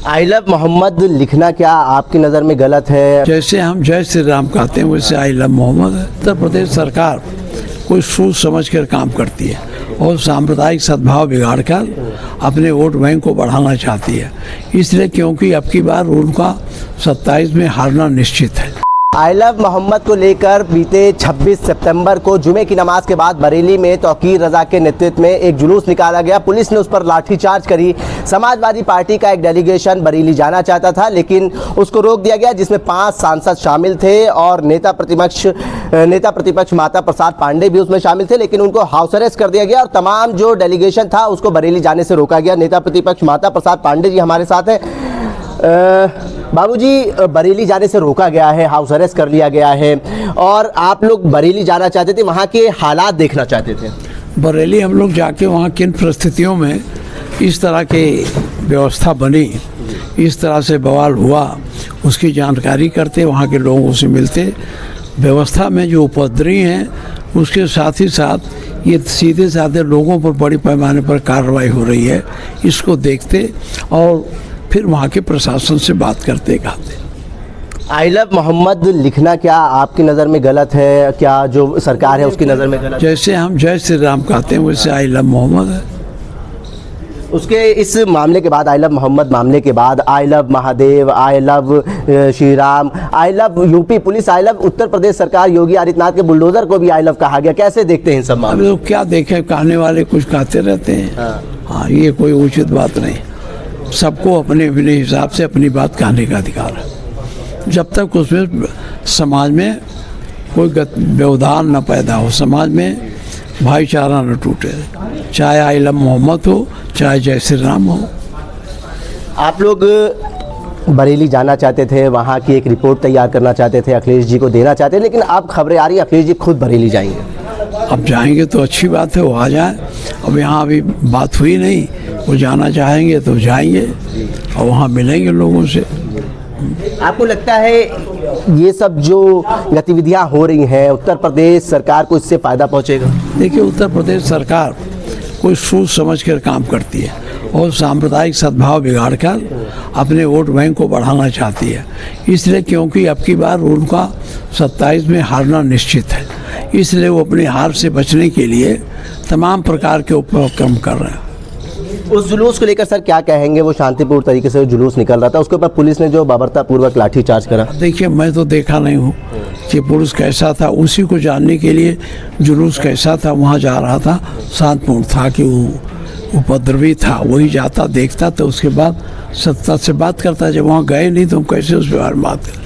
I love Mohammad लिखना क्या आपकी नज़र में गलत है? जैसे हम जय श्री राम कहते हैं वैसे आई लव मोहम्मद है। उत्तर प्रदेश सरकार कोई सोच समझ कर काम करती है और सांप्रदायिक सद्भाव बिगाड़ कर अपने वोट बैंक को बढ़ाना चाहती है, इसलिए क्योंकि अब की बार उनका 27 में हारना निश्चित है। आई लव मोहम्मद को लेकर बीते 26 सितंबर को जुमे की नमाज के बाद बरेली में तौकीर रजा के नेतृत्व में एक जुलूस निकाला गया। पुलिस ने उस पर लाठीचार्ज करी। समाजवादी पार्टी का एक डेलीगेशन बरेली जाना चाहता था, लेकिन उसको रोक दिया गया, जिसमें 5 सांसद शामिल थे और नेता प्रतिपक्ष माता प्रसाद पांडे भी उसमें शामिल थे, लेकिन उनको हाउस अरेस्ट कर दिया गया और तमाम जो डेलीगेशन था उसको बरेली जाने से रोका गया। नेता प्रतिपक्ष माता प्रसाद पांडे जी हमारे साथ हैं। बाबूजी, बरेली जाने से रोका गया है, हाउस अरेस्ट कर लिया गया है और आप लोग बरेली जाना चाहते थे, वहाँ के हालात देखना चाहते थे। बरेली हम लोग जाके वहाँ किन परिस्थितियों में इस तरह की व्यवस्था बनी, इस तरह से बवाल हुआ, उसकी जानकारी करते, वहाँ के लोगों से मिलते। व्यवस्था में जो उपद्रवी हैं उसके साथ ही साथ ये सीधे साधे लोगों पर बड़ी पैमाने पर कार्रवाई हो रही है, इसको देखते और फिर वहाँ के प्रशासन से बात करते कहते। आई लव मोहम्मद लिखना क्या आपकी नज़र में गलत है? क्या जो सरकार है उसकी नज़र में गलत? जैसे हम जय श्री राम कहते हैं वैसे आई लव मोहम्मद है। उसके इस मामले के बाद, आई लव मोहम्मद मामले के बाद I love Mahadev, I love Shri Ram, I love UP police, I love Uttar Pradesh सरकार, योगी आदित्यनाथ के बुलडोजर को भी आई लव कहा गया। कैसे देखते हैं इन सब मामले? तो क्या देखें, कहने वाले कुछ कहते रहते हैं। हाँ, ये कोई उचित बात नहीं। सबको अपने अपने हिसाब से अपनी बात कहने का अधिकार है, जब तक उसमें समाज में कोई व्यवधान न पैदा हो, समाज में भाईचारा न टूटे, चाहे आई लव मोहम्मद हो चाहे जय श्री राम हो। आप लोग बरेली जाना चाहते थे, वहाँ की एक रिपोर्ट तैयार करना चाहते थे, अखिलेश जी को देना चाहते थे, लेकिन अब खबरें आ रही है अखिलेश जी खुद बरेली जाएंगे। अब जाएंगे तो अच्छी बात है, वो आ जाए। अब यहाँ अभी बात हुई नहीं, वो जाना चाहेंगे तो जाएंगे और वहाँ मिलेंगे लोगों से। आपको लगता है ये सब जो गतिविधियाँ हो रही हैं, उत्तर प्रदेश सरकार को इससे फ़ायदा पहुँचेगा? देखिए, उत्तर प्रदेश सरकार कोई सोच समझ कर काम करती है और सांप्रदायिक सद्भाव बिगाड़ कर अपने वोट बैंक को बढ़ाना चाहती है, इसलिए क्योंकि अब की बार उनका 27 में हारना निश्चित है, इसलिए वो अपने हार से बचने के लिए तमाम प्रकार के उपक्रम कर रहे हैं। उस जुलूस को लेकर सर क्या कहेंगे? वो शांतिपूर्ण तरीके से जुलूस निकल रहा था, उसके ऊपर पुलिस ने जो बर्बरतापूर्वक लाठीचार्ज करा। देखिए, मैं तो देखा नहीं हूँ कि पुलिस कैसा था, उसी को जानने के लिए जुलूस कैसा था वहाँ जा रहा था। शांतिपूर्ण था कि वो उपद्रवी था, वही जाता देखता तो उसके बाद सत्ता से बात करता। जब वहाँ गए नहीं तो हम कैसे उस बारे में बात करें।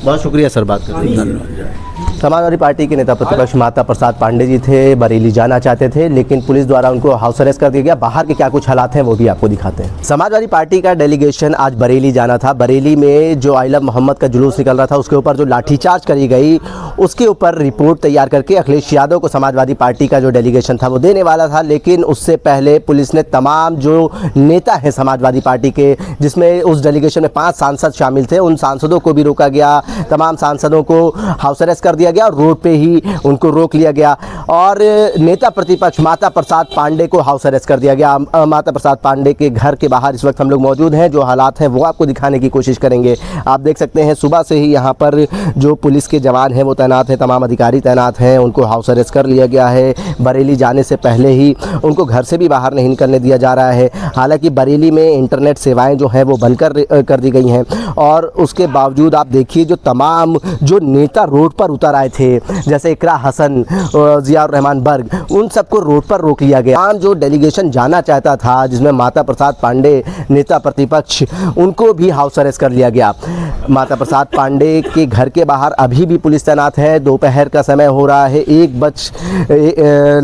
बहुत शुक्रिया सर बात करने के लिए। धन्यवाद। समाजवादी पार्टी के नेता प्रतिपक्ष माता प्रसाद पांडे जी थे, बरेली जाना चाहते थे, लेकिन पुलिस द्वारा उनको हाउस अरेस्ट कर दिया गया। बाहर के क्या कुछ हालात हैं वो भी आपको दिखाते हैं। समाजवादी पार्टी का डेलीगेशन आज बरेली जाना था। बरेली में जो आई लव मोहम्मद का जुलूस निकल रहा था, उसके ऊपर जो लाठीचार्ज करी गई, उसके ऊपर रिपोर्ट तैयार करके अखिलेश यादव को समाजवादी पार्टी का जो डेलीगेशन था वो देने वाला था, लेकिन उससे पहले पुलिस ने तमाम जो नेता हैं समाजवादी पार्टी के, जिसमें उस डेलीगेशन में 5 सांसद शामिल थे, उन सांसदों को भी रोका गया। तमाम सांसदों को हाउस अरेस्ट कर दिया गया और रोड पे ही उनको रोक लिया गया और नेता प्रतिपक्ष माता प्रसाद पांडे को हाउस अरेस्ट कर दिया गया। माता प्रसाद पांडे के घर के बाहर इस वक्त हम लोग मौजूद हैं। जो हालात हैं वो आपको दिखाने की कोशिश करेंगे। आप देख सकते हैं सुबह से ही यहाँ पर जो पुलिस के जवान हैं वो तैनात हैं, तमाम अधिकारी तैनात हैं। उनको हाउस अरेस्ट कर लिया गया है। बरेली जाने से पहले ही उनको घर से भी बाहर नहीं निकलने दिया जा रहा है। हालांकि बरेली में इंटरनेट सेवाएँ जो हैं वो बंद कर दी गई हैं और उसके बावजूद आप देखिए जो तमाम जो नेता रोड पर उतर आए थे, जैसे इकरा हसन, जिया रहमान बर्ग, उन सबको रोड पर रोक लिया गया। आम जो डेलीगेशन जाना चाहता था, जिसमें माता प्रसाद पांडे नेता प्रतिपक्ष, उनको भी हाउस अरेस्ट कर लिया गया। माता प्रसाद पांडे के घर के बाहर अभी भी पुलिस तैनात है। दोपहर का समय हो रहा है,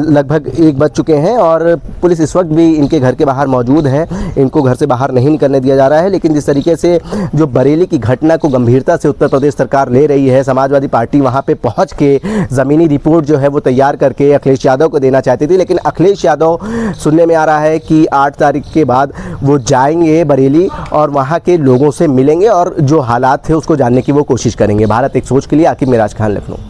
लगभग 1 बज चुके हैं और पुलिस इस वक्त भी इनके घर के बाहर मौजूद है। इनको घर से बाहर नहीं निकलने दिया जा रहा है। लेकिन जिस तरीके से जो बरेली की घटना को गंभीरता से उत्तर प्रदेश सरकार ले रही है, समाजवादी पार्टी वहाँ पे पहुँच के ज़मीनी रिपोर्ट जो है वो तैयार करके अखिलेश यादव को देना चाहती थी, लेकिन अखिलेश यादव सुनने में आ रहा है कि 8 तारीख के बाद वो जाएंगे बरेली और वहाँ के लोगों से मिलेंगे और जो हालात थे उसको जानने की वो कोशिश करेंगे। भारत एक सोच के लिए आकिब मिराज खान, लखनऊ।